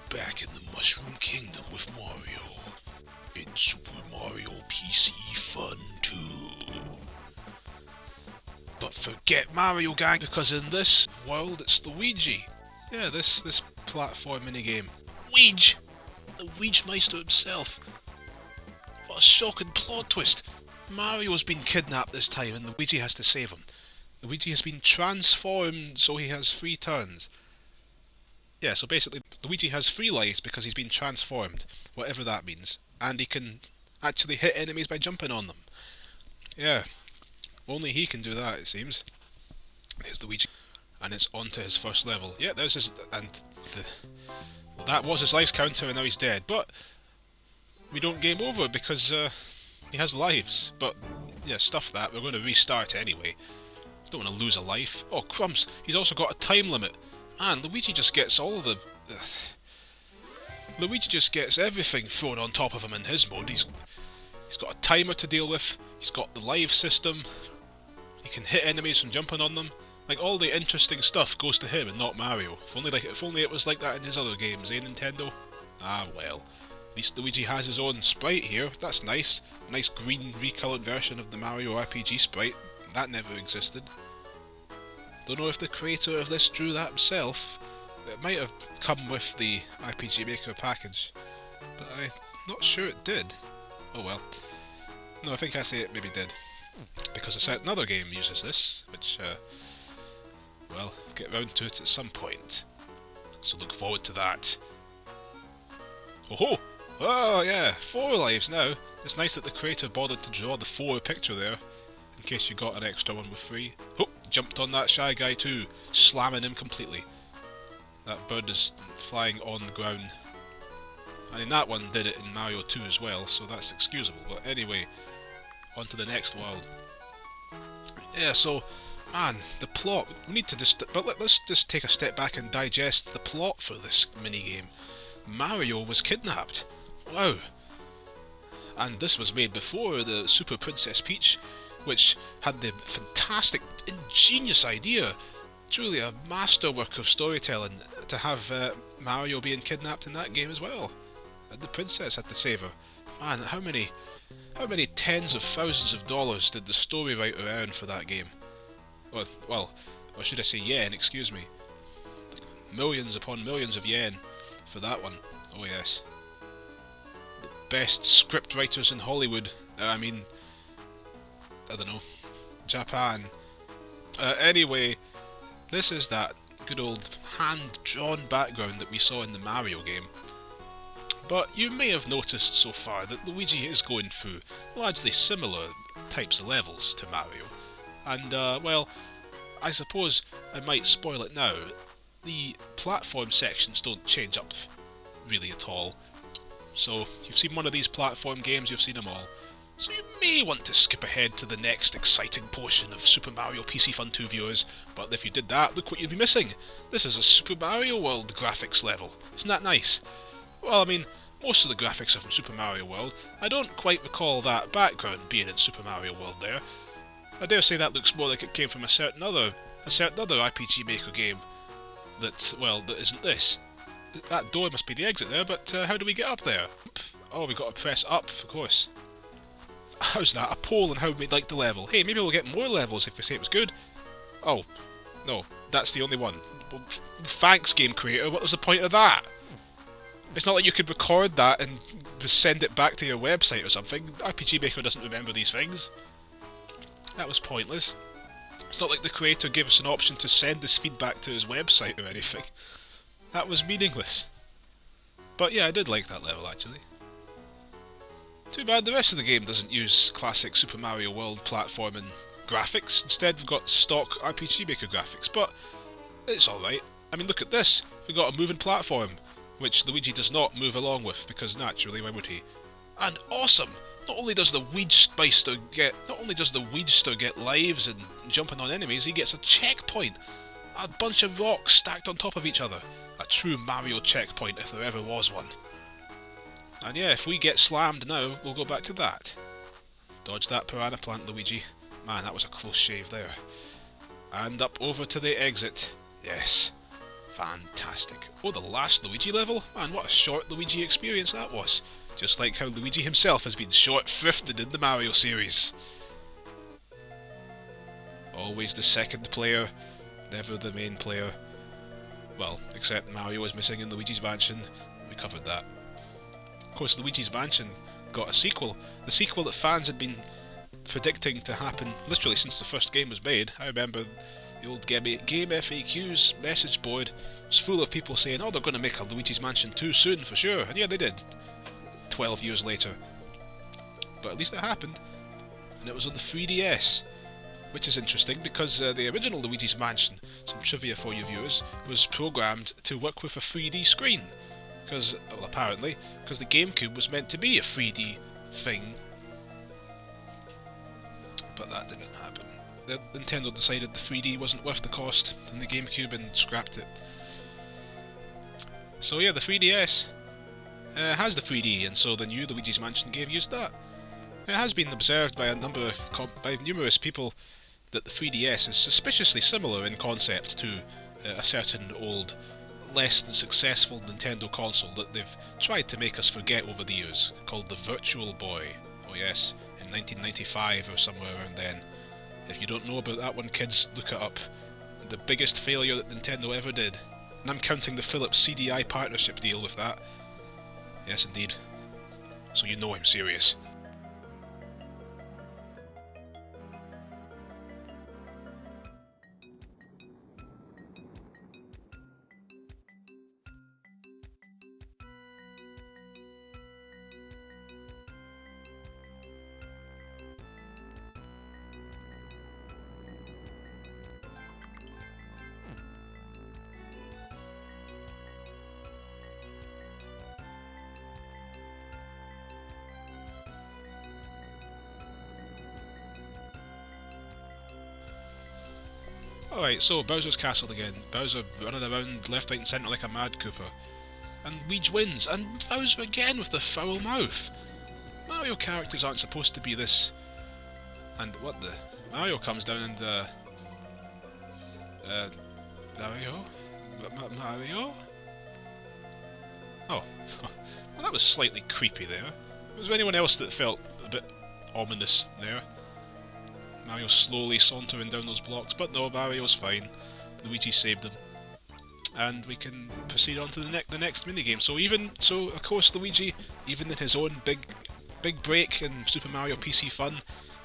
back in the Mushroom Kingdom with Mario in Super Mario PC Fun 2. But forget Mario gang, because in this world it's Luigi. Yeah, this platform minigame. Luigi! The Luigi Meister himself. What a shocking plot twist. Mario's been kidnapped this time and Luigi has to save him. Luigi has been transformed so he has 3 turns. Yeah, so basically Luigi has 3 lives because he's been transformed, whatever that means. And he can actually hit enemies by jumping on them. Yeah, only he can do that, it seems. There's Luigi. And it's on to his first level. Yeah, there's his... well, that was his lives counter and now he's dead. But we don't game over because he has lives. But yeah, stuff that. We're going to restart anyway. Don't want to lose a life. Oh, crumbs. He's also got a time limit. Man, Luigi just gets all the... Luigi just gets everything thrown on top of him in his mode. He's got a timer to deal with. He's got the live system. He can hit enemies from jumping on them. Like, all the interesting stuff goes to him and not Mario. If only it was like that in his other games, eh, Nintendo? Ah, well. At least Luigi has his own sprite here. That's nice. A nice green recoloured version of the Mario RPG sprite. That never existed. Don't know if the creator of this drew that himself. It might have come with the RPG Maker package, but I'm not sure it did. Oh well. No, I think I say it maybe did. Because a certain other game uses this, which, well, get round to it at some point. So look forward to that. Oh ho! Oh yeah, 4 lives now. It's nice that the creator bothered to draw the 4 picture there, in case you got an extra one with 3. Oh, jumped on that shy guy too, slamming him completely. That bird is flying on the ground. I mean, that one did it in Mario 2 as well, so that's excusable. But anyway, on to the next world. Yeah, so, man, the plot, we need to just... But let's just take a step back and digest the plot for this minigame. Mario was kidnapped. Wow. And this was made before the Super Princess Peach, which had the fantastic, ingenious idea, truly a masterwork of storytelling, to have Mario being kidnapped in that game as well. And the princess had to save her. Man, how many tens of thousands of dollars did the story writer earn for that game? Well, or should I say yen, excuse me. Millions upon millions of yen for that one. Oh yes. The best script writers in Hollywood. I mean, I don't know, Japan. Anyway, this is that good old hand-drawn background that we saw in the Mario game. But you may have noticed so far that Luigi is going through largely similar types of levels to Mario. And, well, I suppose I might spoil it now. The platform sections don't change up really at all. So, if you've seen one of these platform games, you've seen them all. So you may want to skip ahead to the next exciting portion of Super Mario PC Fun 2 viewers, but if you did that, look what you'd be missing. This is a Super Mario World graphics level. Isn't that nice? Well, I mean, most of the graphics are from Super Mario World. I don't quite recall that background being in Super Mario World there. I dare say that looks more like it came from a certain other RPG Maker game that, well, that isn't this. That door must be the exit there, but how do we get up there? Oh, we got to press up, of course. How's that? A poll on how we'd like the level. Hey, maybe we'll get more levels if we say it was good. Oh, no, that's the only one. Well, thanks, game creator, what was the point of that? It's not like you could record that and send it back to your website or something. RPG Maker doesn't remember these things. That was pointless. It's not like the creator gave us an option to send this feedback to his website or anything. That was meaningless. But yeah, I did like that level, actually. Too bad the rest of the game doesn't use classic Super Mario World platforming graphics. Instead, we've got stock RPG Maker graphics, but it's alright. I mean, look at this. We've got a moving platform, which Luigi does not move along with, because naturally, why would he? And awesome! Not only does the Weedmeister get lives and jumping on enemies, he gets a checkpoint! A bunch of rocks stacked on top of each other. A true Mario checkpoint if there ever was one. And yeah, if we get slammed now, we'll go back to that. Dodge that piranha plant, Luigi. Man, that was a close shave there. And up over to the exit. Yes. fantastic. Oh, the last Luigi level? Man, what a short Luigi experience that was. Just like how Luigi himself has been short-thrifted in the Mario series. Always the second player, never the main player. Well, except Mario was missing in Luigi's Mansion. We covered that. Of course, Luigi's Mansion got a sequel. The sequel that fans had been predicting to happen literally since the first game was made. I remember the old Game FAQ's message board was full of people saying, oh, they're going to make a Luigi's Mansion 2 soon, for sure. And yeah, they did. 12 years later. But at least it happened. And it was on the 3DS. Which is interesting, because the original Luigi's Mansion, some trivia for you viewers, was programmed to work with a 3D screen. Because, well, apparently, because the GameCube was meant to be a 3D thing. But that didn't happen. Nintendo decided the 3D wasn't worth the cost in the GameCube and scrapped it. So yeah, the 3DS has the 3D, and so the new Luigi's Mansion game used that. It has been observed by by numerous people that the 3DS is suspiciously similar in concept to a certain old, less than successful Nintendo console that they've tried to make us forget over the years, called the Virtual Boy. Oh yes, in 1995 or somewhere around then. If you don't know about that one, kids, look it up. The biggest failure that Nintendo ever did. And I'm counting the Philips CDI partnership deal with that. Yes, indeed. So you know I'm serious. Alright, so Bowser's castle again. Bowser running around left, right and centre like a mad Cooper. And Weege wins, and Bowser again with the foul mouth. Mario characters aren't supposed to be this... And what the... Mario comes down and Mario? Mario? Oh. Well, that was slightly creepy there. Was there anyone else that felt a bit ominous there? Mario slowly sauntering down those blocks, but no, Mario's fine. Luigi saved him. And we can proceed on to the next minigame. So of course Luigi, even in his own big break in Super Mario PC Fun,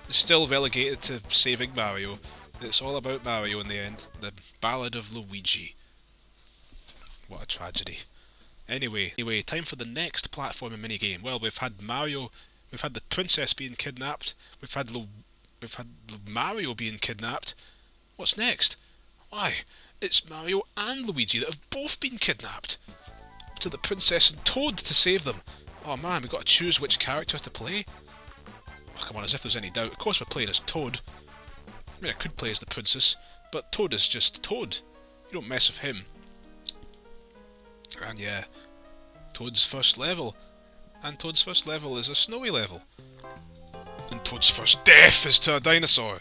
is still relegated to saving Mario. It's all about Mario in the end. The Ballad of Luigi. What a tragedy. Anyway, time for the next platformer minigame. Well, we've had Mario, we've had the princess being kidnapped, we've had Mario being kidnapped. What's next? Why, it's Mario and Luigi that have both been kidnapped. Up to the princess and Toad to save them. Oh man, we've got to choose which character to play. Oh, come on, as if there's any doubt. Of course we're playing as Toad. I mean, I could play as the princess, but Toad is just Toad. You don't mess with him. And yeah, Toad's first level. And Toad's first level is a snowy level. And Toad's first death is to a dinosaur.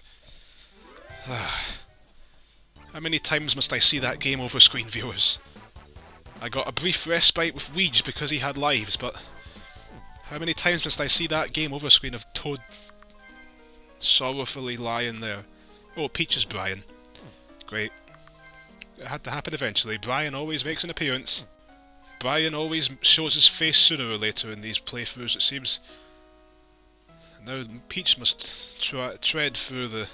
How many times must I see that game over screen, viewers? I got a brief respite with Weege because he had lives, but how many times must I see that game over screen of Toad sorrowfully lying there? Oh, Peach is Brian. Great. It had to happen eventually. Brian always makes an appearance. Brian always shows his face sooner or later in these playthroughs, it seems. Now Peach must tread through the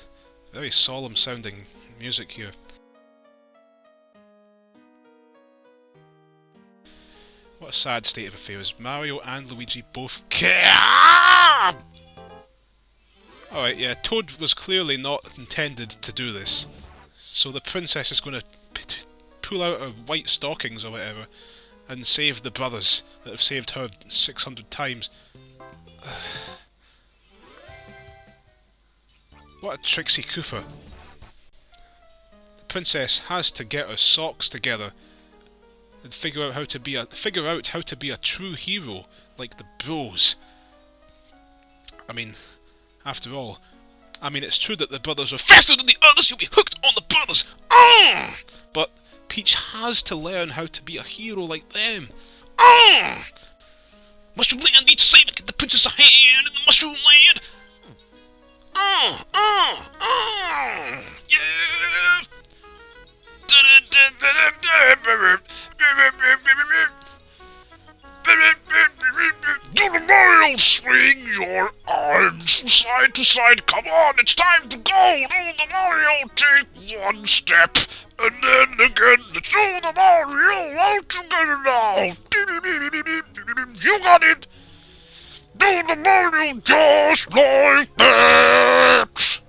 very solemn sounding music here. What a sad state of affairs. Mario and Luigi both Alright, yeah, Toad was clearly not intended to do this. So the princess is going to pull out her white stockings or whatever and save the brothers that have saved her 600 times. What a tricksy Koopa. The princess has to get her socks together and figure out how to be a true hero like the bros. I mean, after all, it's true that the brothers are faster than the others. You'll be hooked on the brothers. But Peach has to learn how to be a hero like them. Ah! Mushroom Land needs saving. Get the princess a hand in the Mushroom Land. Yeah! Do the Mario, swing your arms from side to side. Come on, it's time to go. Do the Mario, take one step, and then again. Do the Mario, all together now. You got it. Do the Mario just like that.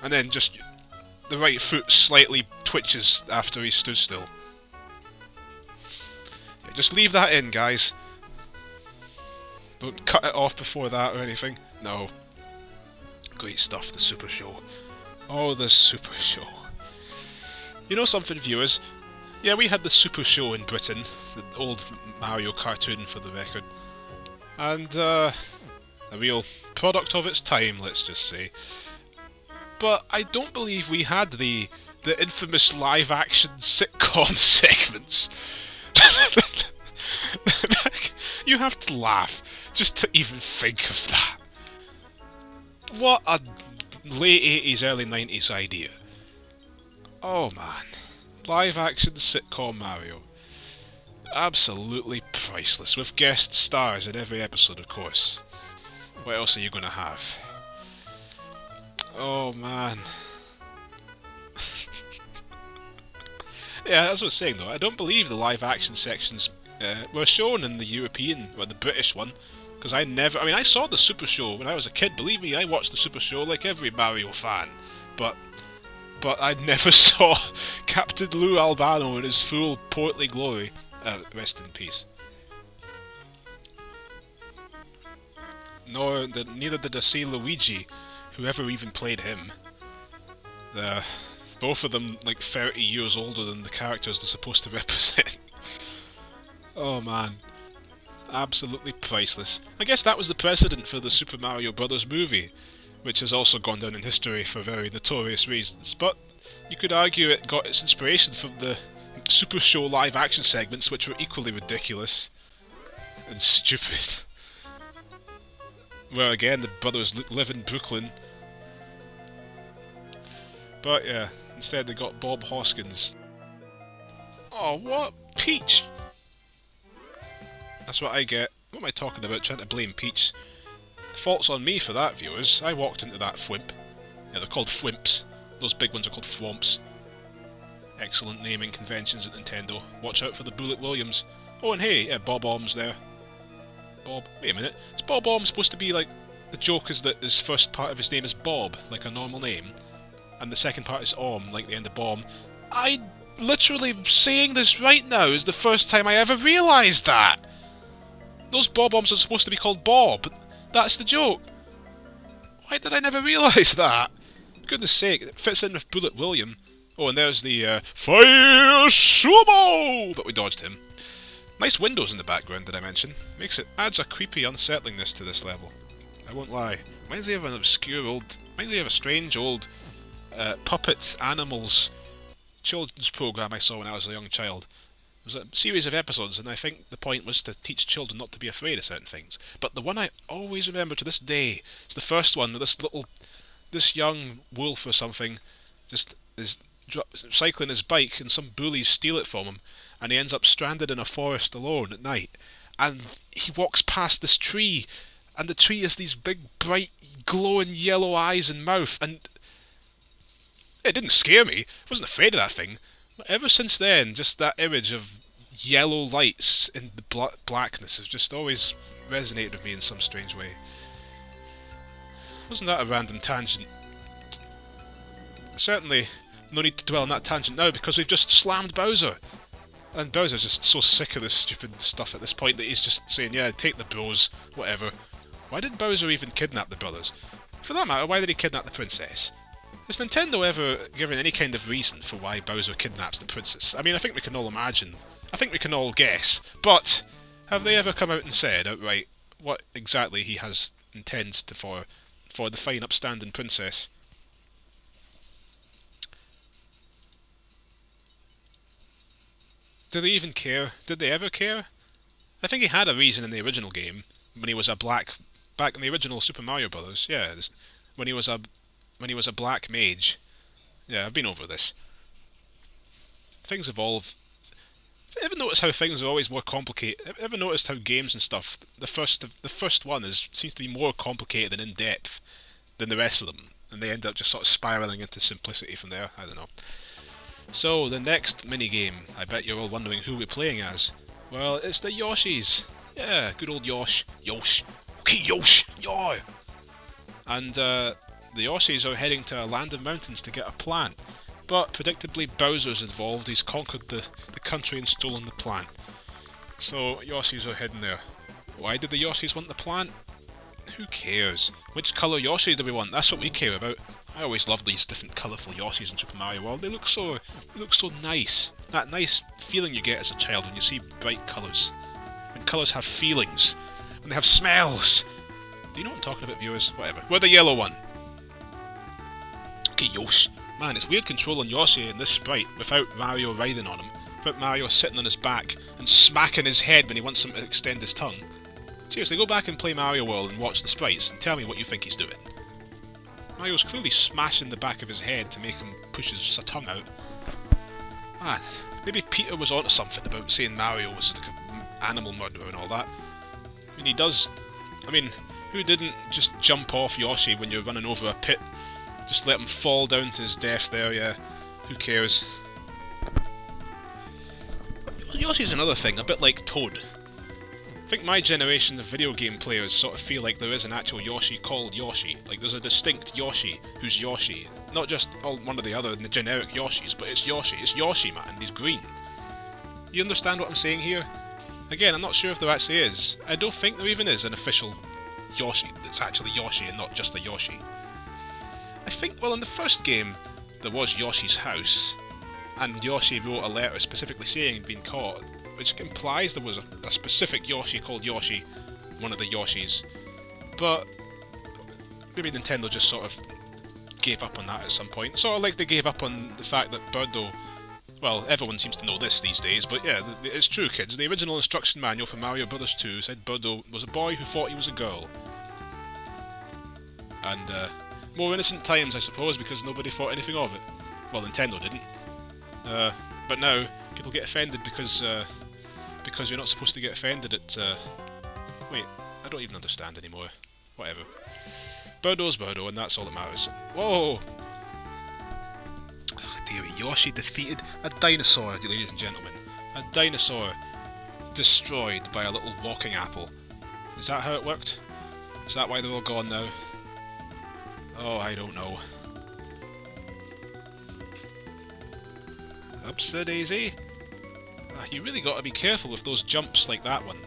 And then just the right foot slightly twitches after he stood still. Yeah, just leave that in, guys. Don't cut it off before that or anything. No. Great stuff, the Super Show. Oh, the Super Show. You know something, viewers? Yeah, we had the Super Show in Britain. The old Mario cartoon, for the record. And, a real product of its time, let's just say. But I don't believe we had the infamous live-action sitcom segments. You have to laugh just to even think of that. What a late 80s, early 90s idea. Oh man. Live-action sitcom Mario. Absolutely priceless, with guest stars in every episode, of course. What else are you going to have? Oh man. Yeah, as I was saying though, I don't believe the live-action sections were shown in the European, or the British one, because I mean, I saw the Super Show when I was a kid, believe me, I watched the Super Show like every Mario fan, but I never saw Captain Lou Albano in his full portly glory. Rest in peace. Neither did I see Luigi, whoever even played him. Both of them like 30 years older than the characters they're supposed to represent. Oh man. Absolutely priceless. I guess that was the precedent for the Super Mario Brothers movie, which has also gone down in history for very notorious reasons. But you could argue it got its inspiration from the Super Show live-action segments, which were equally ridiculous and stupid. Where again, the brothers live in Brooklyn. But yeah, instead they got Bob Hoskins. Oh, what? Peach! That's what I get. What am I talking about, trying to blame Peach? The fault's on me for that, viewers. I walked into that fwimp. Yeah, they're called fwimps. Those big ones are called thwomps. Excellent naming conventions at Nintendo. Watch out for the Bullet Williams. Oh, and hey, yeah, Bob Omb's there. Bob. Wait a minute. Is Bob Omb supposed to be like... The joke is that his first part of his name is Bob, like a normal name. And the second part is Om, like the end of bomb. I literally saying this right now is the first time I ever realised that! Those Bob-Ombs are supposed to be called Bob. That's the joke. Why did I never realise that? Goodness sake, it fits in with Bullet William. Oh, and there's the, Fire Sumo! But we dodged him. Nice windows in the background, did I mention? Adds a creepy unsettlingness to this level. I won't lie. Reminds me of an obscure old... Reminds me of a strange old, puppet animals children's programme I saw when I was a young child. It was a series of episodes, and I think the point was to teach children not to be afraid of certain things. But the one I always remember to this day is the first one where this young wolf or something just is cycling his bike, and some bullies steal it from him, and he ends up stranded in a forest alone at night. And he walks past this tree, and the tree has these big, bright, glowing yellow eyes and mouth, and it didn't scare me. I wasn't afraid of that thing. But ever since then, just that image of yellow lights in the blackness has just always resonated with me in some strange way. Wasn't that a random tangent? Certainly no need to dwell on that tangent now, because we've just slammed Bowser. And Bowser's just so sick of this stupid stuff at this point that he's just saying, yeah, take the bros, whatever. Why did Bowser even kidnap the brothers? For that matter, why did he kidnap the princess? Has Nintendo ever given any kind of reason for why Bowser kidnaps the princess? I mean, I think we can all imagine. I think we can all guess. But have they ever come out and said outright what exactly he intends to for the fine upstanding princess? Do they even care? Did they ever care? I think he had a reason in the original game, when he was a back in the original Super Mario Brothers. Yeah, when he was a black mage. Yeah, I've been over this. Things evolve. Ever notice how things are always more complicated? Ever noticed how games and stuff, the first one seems to be more complicated and in depth than the rest of them, and they end up just sort of spiraling into simplicity from there. I don't know. So the next mini game, I bet you're all wondering who we're playing as. Well, it's the Yoshis. Yeah, good old Yosh. Yosh. Okay, Yosh. Yo. And the Yoshis are heading to a land of mountains to get a plant. But predictably, Bowser's involved. He's conquered the country and stolen the plant. So Yoshis are heading there. Why did the Yoshis want the plant? Who cares? Which colour Yoshis do we want? That's what we care about. I always love these different colourful Yoshis in Super Mario World. They look so nice. That nice feeling you get as a child when you see bright colours. When colours have feelings. When they have smells. Do you know what I'm talking about, viewers? Whatever. We're the yellow one. Okay, Yosh. Man, it's weird controlling Yoshi in this sprite without Mario riding on him. Without Mario sitting on his back and smacking his head when he wants him to extend his tongue. Seriously, go back and play Mario World and watch the sprites and tell me what you think he's doing. Mario's clearly smashing the back of his head to make him push his tongue out. Man, maybe Peter was onto something about saying Mario was like an animal murderer and all that. I mean, he does... I mean, who didn't just jump off Yoshi when you're running over a pit? Just let him fall down to his death there, yeah. Who cares? Yoshi's another thing, a bit like Toad. I think my generation of video game players sort of feel like there is an actual Yoshi called Yoshi. Like there's a distinct Yoshi who's Yoshi. Not just one of the other generic Yoshis, but it's Yoshi. It's Yoshi, man. He's green. You understand what I'm saying here? Again, I'm not sure if there actually is. I don't think there even is an official Yoshi that's actually Yoshi and not just a Yoshi. I think, well, in the first game, there was Yoshi's house, and Yoshi wrote a letter specifically saying he'd been caught, which implies there was a specific Yoshi called Yoshi, one of the Yoshis. But maybe Nintendo just sort of gave up on that at some point. Sort of like they gave up on the fact that Birdo... Well, everyone seems to know this these days, but yeah, it's true, kids. The original instruction manual for Mario Bros. 2 said Birdo was a boy who thought he was a girl. And, more innocent times, I suppose, because nobody thought anything of it. Well, Nintendo didn't. But now, people get offended because you're not supposed to get offended at... Wait, I don't even understand anymore. Whatever. Birdo's Birdo, and that's all that matters. Whoa! Oh, dearie, Yoshi defeated a dinosaur, ladies and gentlemen. A dinosaur destroyed by a little walking apple. Is that how it worked? Is that why they're all gone now? Oh, I don't know. Upsa-daisy. You really got to be careful with those jumps like that one.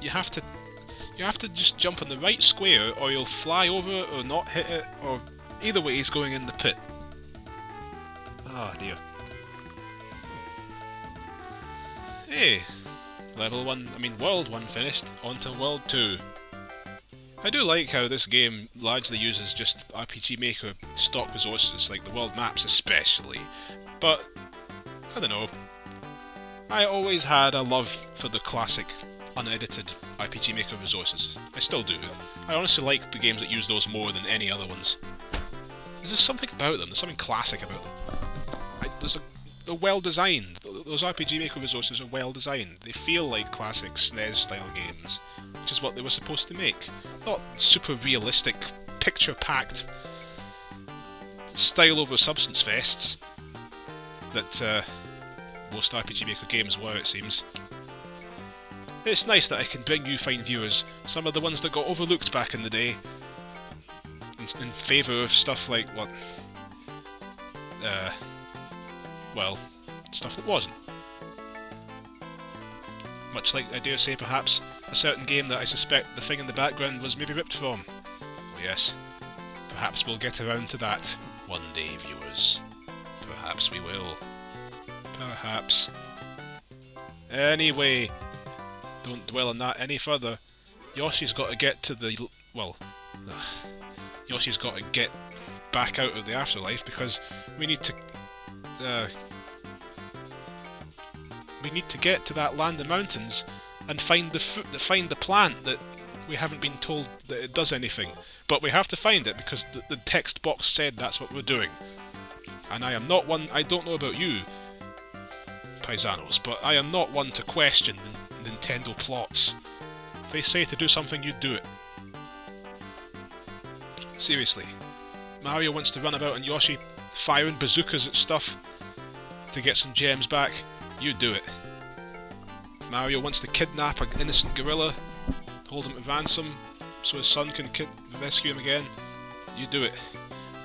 You have to just jump on the right square, or you'll fly over it, or not hit it, or either way he's going in the pit. Ah, dear. Hey, level 1, world 1 finished, on to world 2. I do like how this game largely uses just RPG Maker stock resources, like the world maps especially, but, I don't know, I always had a love for the classic, unedited RPG Maker resources. I still do. I honestly like the games that use those more than any other ones. There's just something about them, there's something classic about them. They're well designed. Those RPG Maker resources are well designed. They feel like classic SNES style games, which is what they were supposed to make. Not super realistic, picture-packed, style over substance fests that most RPG Maker games were, it seems. It's nice that I can bring you fine viewers some of the ones that got overlooked back in the day in favour of stuff like, what? Well, stuff that wasn't. Much like, I dare say, perhaps, a certain game that I suspect the thing in the background was maybe ripped from. Oh yes, perhaps we'll get around to that one day, viewers. Perhaps we will. Perhaps. Anyway, don't dwell on that any further. Yoshi's got to get to the... well... Yoshi's got to get back out of the afterlife because we need to... We need to get to that land of mountains and find the plant that we haven't been told that it does anything. But we have to find it because the text box said that's what we're doing. And I am not one, I don't know about you, paisanos, but I am not one to question the Nintendo plots. If they say to do something, you do it. Seriously. Mario wants to run about and Yoshi firing bazookas at stuff to get some gems back, you do it. Mario wants to kidnap an innocent gorilla, hold him at ransom so his son can rescue him again, you do it.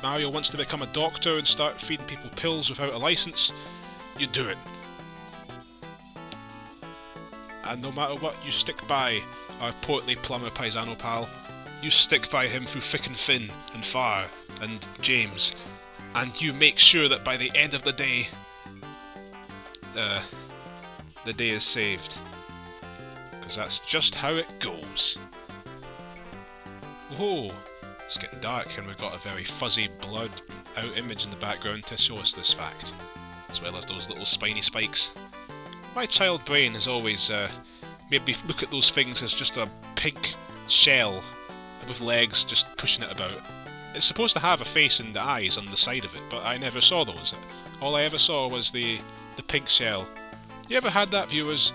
Mario wants to become a doctor and start feeding people pills without a license, you do it. And no matter what, you stick by our portly plumber paisano pal. You stick by him through thick and thin, and far, and James, and you make sure that by the end of the day, the day is saved. Because that's just how it goes. Whoa, it's getting dark and we've got a very fuzzy, blurred out image in the background to show us this fact, as well as those little spiny spikes. My child brain has always made me look at those things as just a pink shell with legs just pushing it about. It's supposed to have a face and eyes on the side of it, but I never saw those. All I ever saw was the pink shell. You ever had that, viewers?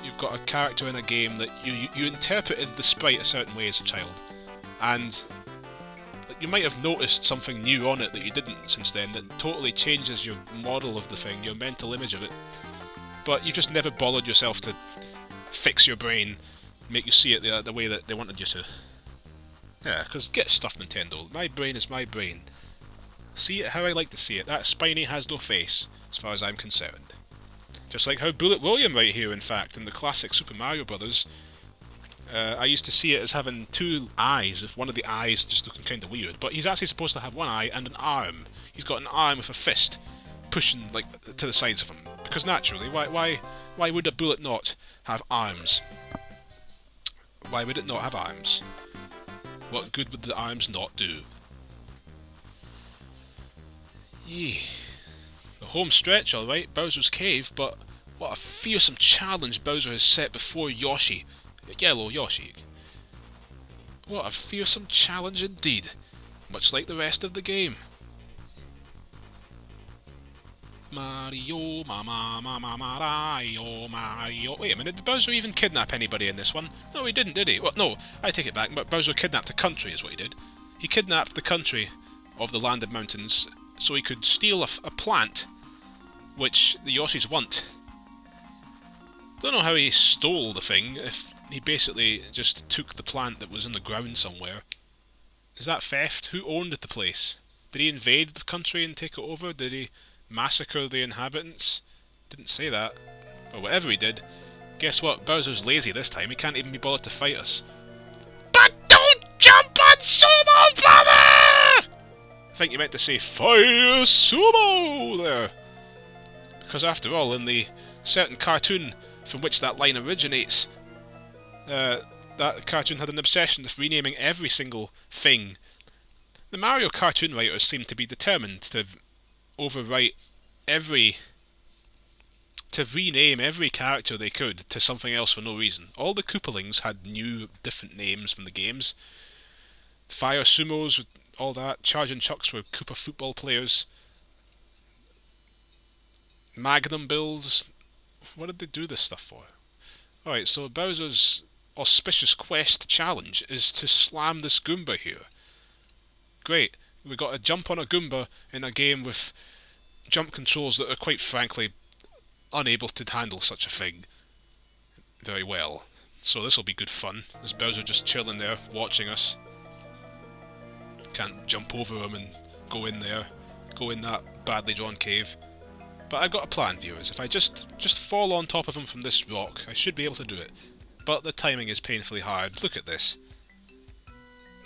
You've got a character in a game that you interpreted the sprite a certain way as a child, and you might have noticed something new on it that you didn't since then that totally changes your model of the thing, your mental image of it, but you just never bothered yourself to fix your brain, make you see it the way that they wanted you to. Yeah, because get stuff, Nintendo. My brain is my brain. See it how I like to see it. That Spiny has no face, as far as I'm concerned. Just like how Bullet William right here, in fact, in the classic Super Mario Brothers. I used to see it as having two eyes, with one of the eyes just looking kind of weird, but he's actually supposed to have one eye and an arm. He's got an arm with a fist pushing like to the sides of him. Because naturally, why would a bullet not have arms? Why would it not have arms? What good would the arms not do? Yeah. The home stretch, alright, Bowser's Cave, but what a fearsome challenge Bowser has set before Yoshi. Yellow Yoshi. What a fearsome challenge indeed. Much like the rest of the game. Mario, Mario, Mario. Wait a minute, did Bowser even kidnap anybody in this one? No, he didn't, did he? Well, no, I take it back, but Bowser kidnapped a country is what he did. He kidnapped the country of the Landed Mountains so he could steal a plant, which the Yoshis want. Don't know how he stole the thing, if he basically just took the plant that was in the ground somewhere. Is that theft? Who owned the place? Did he invade the country and take it over? Did he massacre the inhabitants? Didn't say that. Or whatever he did. Guess what? Bowser's lazy this time. He can't even be bothered to fight us. But don't jump on Sumo, brother! I think you meant to say Fire Sumo there. Because after all, in the certain cartoon from which that line originates, that cartoon had an obsession with renaming every single thing. The Mario cartoon writers seem to be determined to rename every character they could to something else for no reason. All the Koopalings had new, different names from the games. Fire Sumos, all that. Charging Chucks were Koopa football players. Magnum builds. What did they do this stuff for? Alright, so Bowser's auspicious quest challenge is to slam this Goomba here. Great. We got to jump on a Goomba in a game with jump controls that are quite frankly unable to handle such a thing very well. So this will be good fun. There's Bowser just chilling there, watching us. Can't jump over him and go in there, go in that badly drawn cave. But I've got a plan, viewers. If I just fall on top of him from this rock, I should be able to do it. But the timing is painfully hard. Look at this.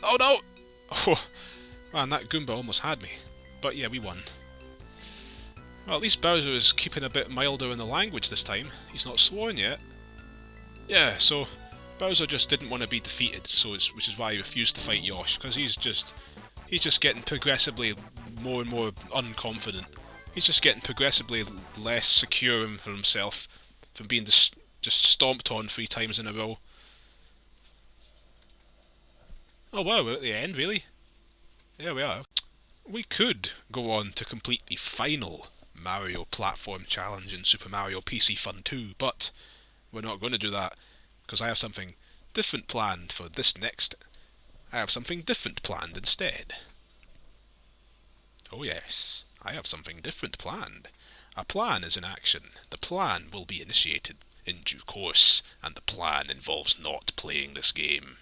Oh no! Oh, man, that Goomba almost had me. But yeah, we won. Well, at least Bowser is keeping a bit milder in the language this time. He's not sworn yet. Yeah, so Bowser just didn't want to be defeated, which is why he refused to fight Yosh, because he's just getting progressively more and more unconfident. He's just getting progressively less secure for himself from being just stomped on 3 times in a row. Oh wow, we're at the end, really? There we are. We could go on to complete the final Mario platform challenge in Super Mario PC Fun 2, but we're not going to do that, because I have something different planned for this next. I have something different planned instead. Oh yes, I have something different planned. A plan is in action. The plan will be initiated in due course, and the plan involves not playing this game.